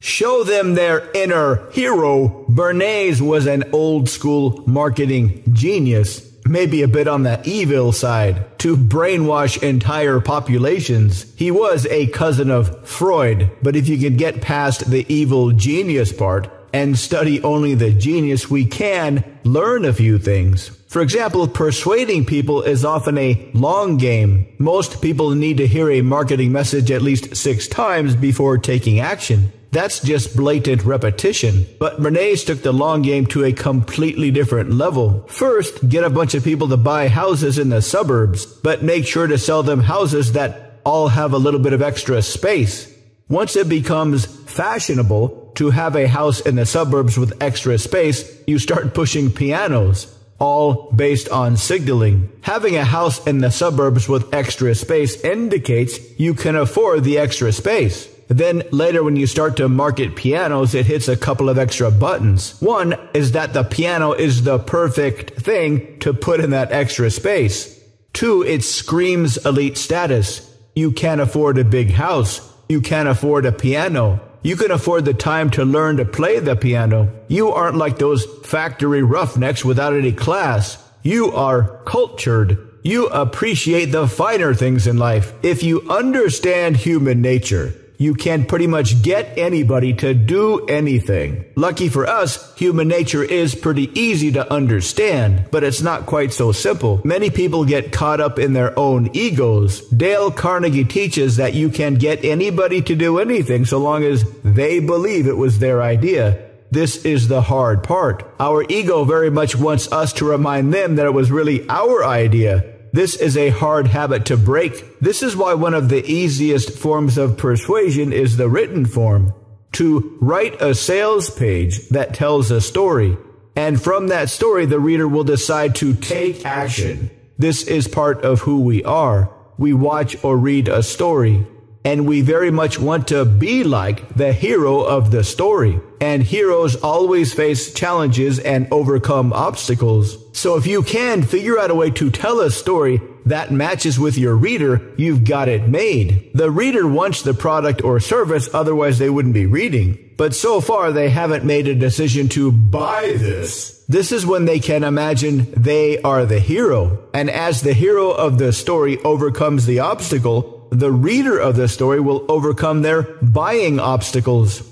Show them their inner hero. Bernays was an old-school marketing genius, maybe a bit on the evil side, to brainwash entire populations. He was a cousin of Freud, but if you could get past the evil genius part and study only the genius, we can learn a few things. For example, persuading people is often a long game. Most people need to hear a marketing message at least 6 times before taking action. That's just blatant repetition. But Bernays took the long game to a completely different level. First, get a bunch of people to buy houses in the suburbs, but make sure to sell them houses that all have a little bit of extra space. Once it becomes fashionable to have a house in the suburbs with extra space, you start pushing pianos, all based on signaling. Having a house in the suburbs with extra space indicates you can afford the extra space. Then later when you start to market pianos, it hits a couple of extra buttons. One is that the piano is the perfect thing to put in that extra space. 2, it screams elite status. You can't afford a big house. You can't afford a piano. You can afford the time to learn to play the piano. You aren't like those factory roughnecks without any class. You are cultured. You appreciate the finer things in life. If you understand human nature, you can pretty much get anybody to do anything. Lucky for us, human nature is pretty easy to understand, but it's not quite so simple. Many people get caught up in their own egos. Dale Carnegie teaches that you can get anybody to do anything so long as they believe it was their idea. This is the hard part. Our ego very much wants us to remind them that it was really our idea. This is a hard habit to break. This is why one of the easiest forms of persuasion is the written form. To write a sales page that tells a story. And from that story, the reader will decide to take action. This is part of who we are. We watch or read a story, and we very much want to be like the hero of the story. And heroes always face challenges and overcome obstacles. So if you can figure out a way to tell a story that matches with your reader, you've got it made. The reader wants the product or service, otherwise they wouldn't be reading. But so far they haven't made a decision to buy this. This is when they can imagine they are the hero. And as the hero of the story overcomes the obstacle, the reader of the story will overcome their buying obstacles.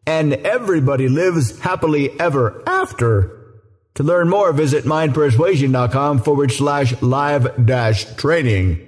And everybody lives happily ever after. To learn more, visit mindpersuasion.com/live-training.